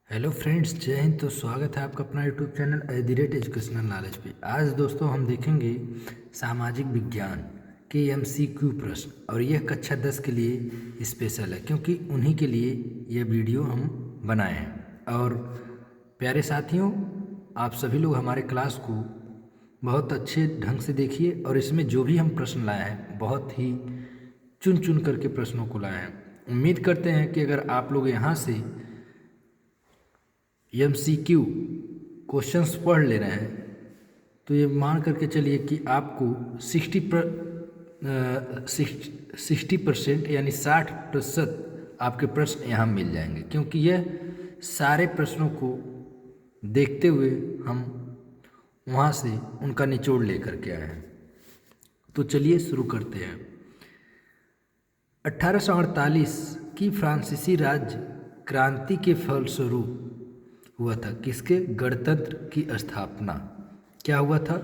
Hello friends, जय हिंद। तो स्वागत है आपका अपना यूट्यूब चैनल एजुकेशनल नॉलेज पे। आज दोस्तों हम देखेंगे सामाजिक विज्ञान के एमसीक्यू प्रश्न, और यह कक्षा 10 के लिए स्पेशल है क्योंकि उन्हीं के लिए यह वीडियो हम बनाए हैं। और प्यारे साथियों, आप सभी लोग हमारे क्लास को बहुत अच्छे ढंग से देखिए, और इसमें जो भी हम प्रश्न लाए हैं बहुत ही चुन चुन करके प्रश्नों को लाए हैं। उम्मीद करते हैं कि अगर आप लोग यहाँ से एमसीक्यू क्वेश्चंस पढ़ ले रहे हैं तो ये मान करके चलिए कि आपको 60% यानी 60% आपके प्रश्न यहाँ मिल जाएंगे, क्योंकि यह सारे प्रश्नों को देखते हुए हम वहाँ से उनका निचोड़ लेकर के आए हैं। तो चलिए शुरू करते हैं। 1848 की फ्रांसीसी राज्य क्रांति के फलस्वरूप हुआ था किसके गणतंत्र की स्थापना? क्या हुआ था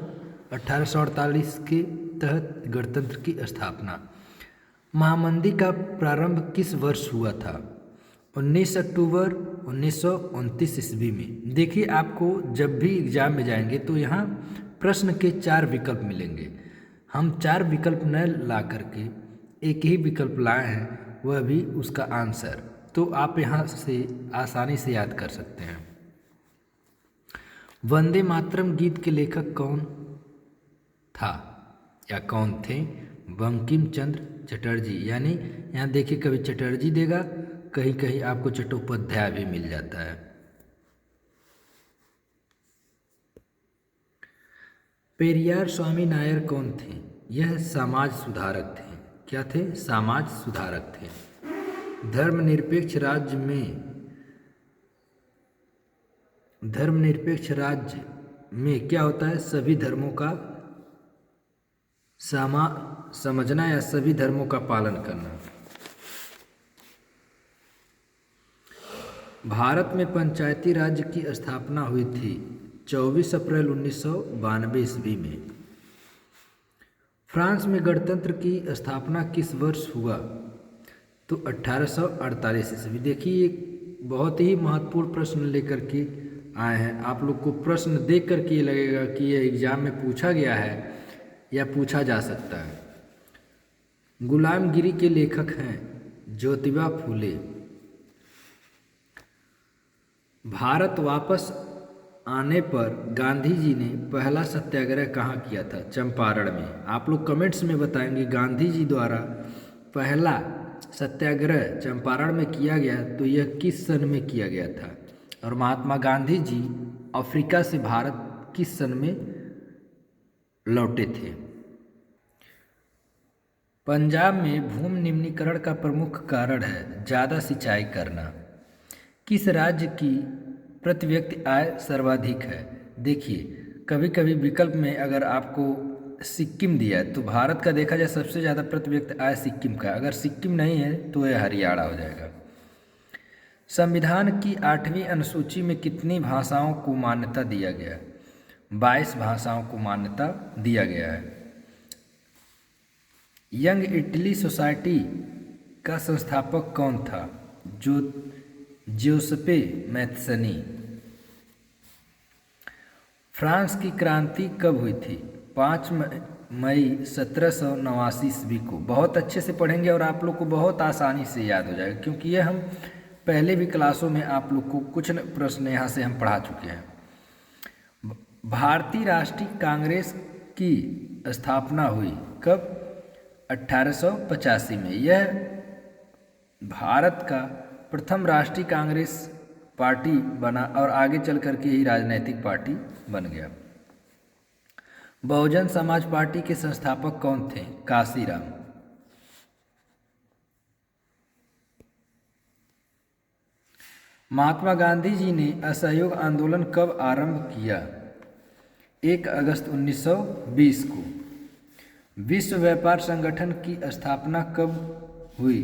1848 के तहत गणतंत्र की स्थापना? महामंदी का प्रारंभ किस वर्ष हुआ था? 19 अक्टूबर 1929 ईस्वी में। देखिए, आपको जब भी एग्जाम में जाएंगे तो यहाँ प्रश्न के 4 विकल्प मिलेंगे। हम 4 विकल्प न ला करके एक ही विकल्प लाए हैं, वह भी उसका आंसर। तो आप यहाँ से आसानी से याद कर सकते हैं। वंदे मातरम गीत के लेखक कौन था या कौन थे? बंकिम चंद्र चटर्जी। यानी यहाँ देखिए, कभी चटर्जी देगा, कहीं कहीं आपको चट्टोपाध्याय भी मिल जाता है। पेरियार स्वामी नायर कौन थे? यह समाज सुधारक थे। क्या थे? समाज सुधारक थे। धर्मनिरपेक्ष राज्य में क्या होता है? सभी धर्मों का समझना या सभी धर्मों का पालन करना। भारत में पंचायती राज्य की स्थापना हुई थी 24 अप्रैल 1992 ईस्वी में। फ्रांस में गणतंत्र की स्थापना किस वर्ष हुआ? तो 1848 ईस्वी। देखिए, एक बहुत ही महत्वपूर्ण प्रश्न लेकर के आए हैं। आप लोग को प्रश्न देख करके ये लगेगा कि ये एग्जाम में पूछा गया है या पूछा जा सकता है। गुलामगिरी के लेखक हैं ज्योतिबा फूले। भारत वापस आने पर गांधी जी ने पहला सत्याग्रह कहाँ किया था? चंपारण में। आप लोग कमेंट्स में बताएंगे गांधी जी द्वारा पहला सत्याग्रह चंपारण में किया गया तो यह किस सन में किया गया था? और महात्मा गांधी जी अफ्रीका से भारत किस सन में लौटे थे? पंजाब में भूमि निम्नीकरण का प्रमुख कारण है ज़्यादा सिंचाई करना। किस राज्य की प्रति व्यक्ति आय सर्वाधिक है? देखिए, कभी कभी विकल्प में अगर आपको सिक्किम दिया है तो भारत का देखा जाए सबसे ज़्यादा प्रति व्यक्ति आय सिक्किम का। अगर सिक्किम नहीं है तो यह हरियाणा हो जाएगा। संविधान की 8वीं अनुसूची में कितनी भाषाओं को मान्यता दिया गया? 22 भाषाओं को मान्यता दिया गया है। यंग इटली सोसाइटी का संस्थापक कौन था? ज्यूसेप्पे मैथ्सनी। फ्रांस की क्रांति कब हुई थी? 5 मई 1789 ईस्वी को। बहुत अच्छे से पढ़ेंगे और आप लोग को बहुत आसानी से याद हो जाएगा, क्योंकि ये हम पहले भी क्लासों में आप लोग को कुछ प्रश्न यहाँ से हम पढ़ा चुके हैं। भारतीय राष्ट्रीय कांग्रेस की स्थापना हुई कब? 1885 में। यह भारत का प्रथम राष्ट्रीय कांग्रेस पार्टी बना और आगे चल करके ही राजनैतिक पार्टी बन गया। बहुजन समाज पार्टी के संस्थापक कौन थे? काशीराम। महात्मा गांधी जी ने असहयोग आंदोलन कब आरंभ किया? 1 अगस्त 1920 को। विश्व व्यापार संगठन की स्थापना कब हुई?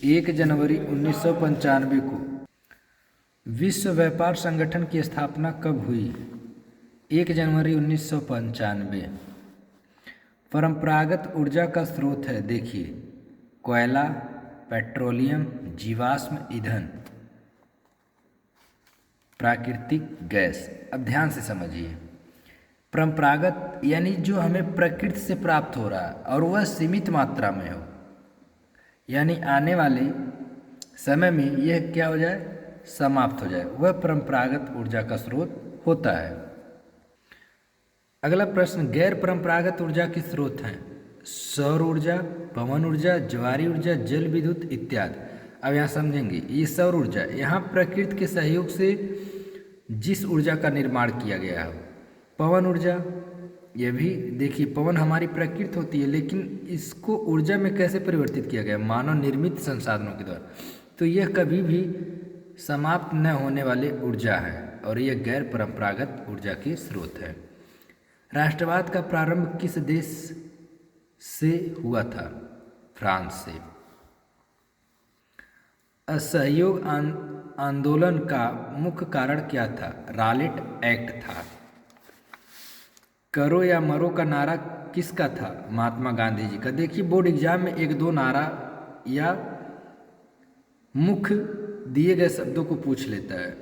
1 जनवरी 1995 को। विश्व व्यापार संगठन की स्थापना कब हुई? 1 जनवरी 1995। परंपरागत ऊर्जा का स्रोत है, देखिए, कोयला, पेट्रोलियम, जीवाश्म ईंधन। प्राकृतिक गैस। अब ध्यान से समझिए, परंपरागत यानी जो हमें प्रकृति से प्राप्त हो रहा है और वह सीमित मात्रा में हो, यानी आने वाले समय में यह क्या हो जाए, समाप्त हो जाए, वह परंपरागत ऊर्जा का स्रोत होता है। अगला प्रश्न, गैर परंपरागत ऊर्जा के स्रोत हैं सौर ऊर्जा, पवन ऊर्जा, ज्वारीय ऊर्जा, जल विद्युत इत्यादि। अब यहाँ समझेंगे, ये सौर ऊर्जा यहाँ प्रकृति के सहयोग से जिस ऊर्जा का निर्माण किया गया है। पवन ऊर्जा, ये भी देखिए, पवन हमारी प्रकृति होती है, लेकिन इसको ऊर्जा में कैसे परिवर्तित किया गया, मानव निर्मित संसाधनों के द्वारा। तो यह कभी भी समाप्त न होने वाली ऊर्जा है और यह गैर परंपरागत ऊर्जा के स्रोत है। राष्ट्रवाद का प्रारंभ किस देश से हुआ था? फ्रांस से। असहयोग आंदोलन का मुख्य कारण क्या था? रॉलेट एक्ट था। करो या मरो का नारा किसका था? महात्मा गांधी जी का। देखिए, बोर्ड एग्जाम में एक दो नारा या मुख्य दिए गए शब्दों को पूछ लेता है।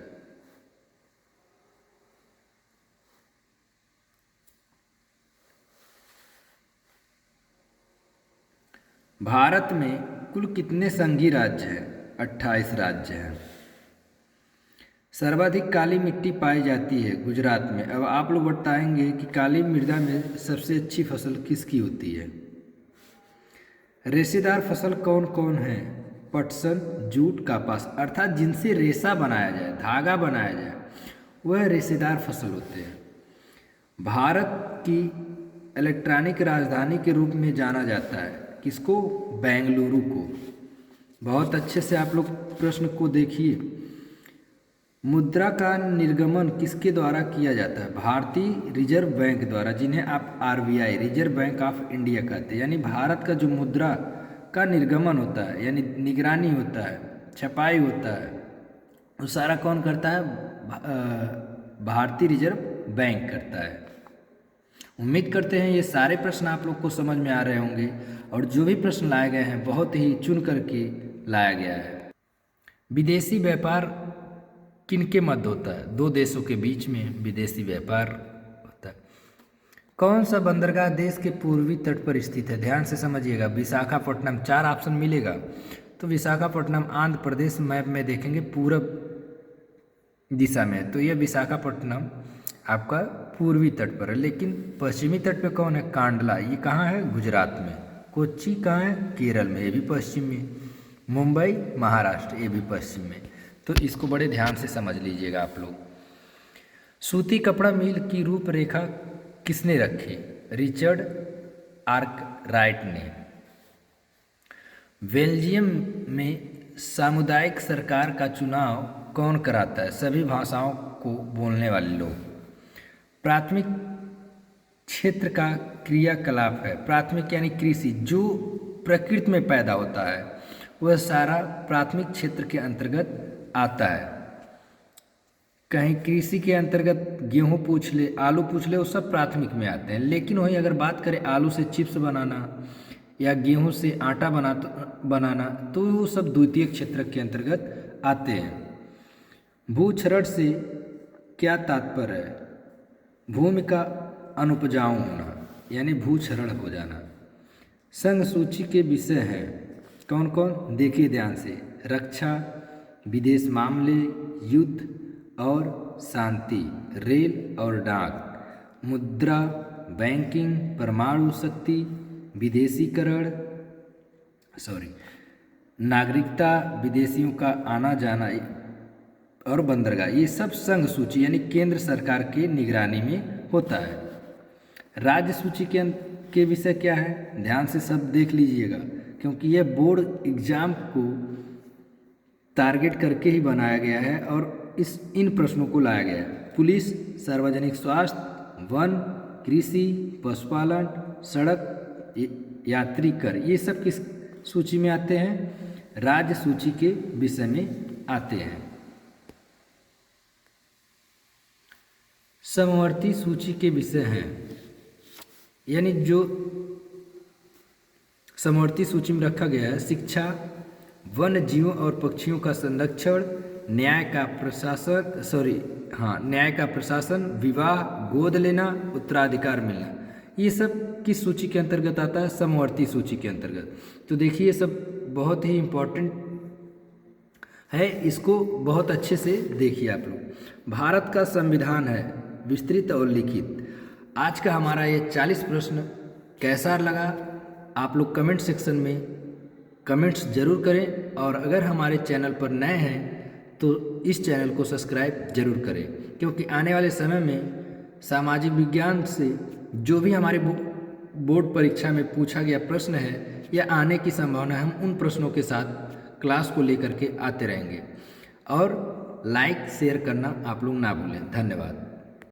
भारत में कुल कितने संघीय राज्य हैं? 28 राज्य हैं। सर्वाधिक काली मिट्टी पाई जाती है गुजरात में। अब आप लोग बताएंगे कि काली मृदा में सबसे अच्छी फसल किसकी होती है? रेशेदार फसल कौन कौन है? पटसन, जूट, कपास, अर्थात जिनसे रेशा बनाया जाए, धागा बनाया जाए, वह रेशेदार फसल होते हैं। भारत की इलेक्ट्रॉनिक राजधानी के रूप में जाना जाता है किसको? बेंगलुरु को। बहुत अच्छे से आप लोग प्रश्न को देखिए। मुद्रा का निर्गमन किसके द्वारा किया जाता है? भारतीय रिजर्व बैंक द्वारा, जिन्हें आप RBI reserve bank of India कहते हैं। यानी भारत का जो मुद्रा का निर्गमन होता है, यानी निगरानी होता है, छपाई होता है, वो सारा कौन करता है? भारतीय रिजर्व बैंक करता है। उम्मीद करते हैं ये सारे प्रश्न आप लोग को समझ में आ रहे होंगे और जो भी प्रश्न लाए गए हैं बहुत ही चुन करके लाया गया है। विदेशी व्यापार किनके मध्य होता है? दो देशों के बीच में विदेशी व्यापार होता है। कौन सा बंदरगाह देश के पूर्वी तट पर स्थित है? ध्यान से समझिएगा, विशाखापट्टनम। 4 ऑप्शन मिलेगा, तो विशाखापट्टनम आंध्र प्रदेश, मैप में देखेंगे पूरब दिशा में, तो यह विशाखापट्टनम आपका पूर्वी तट पर है। लेकिन पश्चिमी तट पे कौन है? कांडला। ये कहाँ है? गुजरात में। कोच्चि कहाँ है? केरल में, ये भी पश्चिम में। मुंबई महाराष्ट्र, ये भी पश्चिम में। तो इसको बड़े ध्यान से समझ लीजिएगा आप लोग। सूती कपड़ा मिल की रूपरेखा किसने रखी? रिचर्ड आर्कराइट ने। बेल्जियम में सामुदायिक सरकार का चुनाव कौन कराता है? सभी भाषाओं को बोलने वाले लोग। प्राथमिक क्षेत्र का क्रियाकलाप है। प्राथमिक यानी कृषि, जो प्रकृति में पैदा होता है वह सारा प्राथमिक क्षेत्र के अंतर्गत आता है। कहीं कृषि के अंतर्गत गेहूँ पूछ ले, आलू पूछ ले, वो सब प्राथमिक में आते हैं। लेकिन वहीं अगर बात करें आलू से चिप्स बनाना या गेहूँ से आटा बनाना, तो वो सब द्वितीय क्षेत्र के अंतर्गत आते हैं। भूक्षरण से क्या तात्पर्य है? भूमि का अनुपजाऊ होना, यानी भूक्षरण हो जाना। संघ सूची के विषय हैं कौन कौन? देखिए ध्यान से। रक्षा, विदेश मामले, युद्ध और शांति, रेल और डाक, मुद्रा, बैंकिंग, परमाणु शक्ति, विदेशीकरण, नागरिकता, विदेशियों का आना जाना और बंदरगाह, ये सब संघ सूची यानी केंद्र सरकार की निगरानी में होता है। राज्य सूची के विषय क्या है? ध्यान से सब देख लीजिएगा, क्योंकि यह बोर्ड एग्जाम को टारगेट करके ही बनाया गया है और इन प्रश्नों को लाया गया है। पुलिस, सार्वजनिक स्वास्थ्य, वन, कृषि, पशुपालन, सड़क, यात्री कर, ये सब किस सूची में आते हैं? राज्य सूची के विषय में आते हैं। समवर्ती सूची के विषय हैं, यानी जो समवर्ती सूची में रखा गया है: शिक्षा, वन्य जीवों और पक्षियों का संरक्षण, न्याय का प्रशासन, विवाह, गोद लेना, उत्तराधिकार मिलना, ये सब किस सूची के अंतर्गत आता है? समवर्ती सूची के अंतर्गत। तो देखिए ये सब बहुत ही इम्पोर्टेंट है, इसको बहुत अच्छे से देखिए आप लोग। भारत का संविधान है विस्तृत और लिखित। आज का हमारा ये 40 प्रश्न कैसा लगा आप लोग कमेंट सेक्शन में कमेंट्स जरूर करें, और अगर हमारे चैनल पर नए हैं तो इस चैनल को सब्सक्राइब जरूर करें, क्योंकि आने वाले समय में सामाजिक विज्ञान से जो भी हमारे बोर्ड परीक्षा में पूछा गया प्रश्न है या आने की संभावना है, हम उन प्रश्नों के साथ क्लास को लेकर के आते रहेंगे। और लाइक शेयर करना आप लोग ना भूलें। धन्यवाद।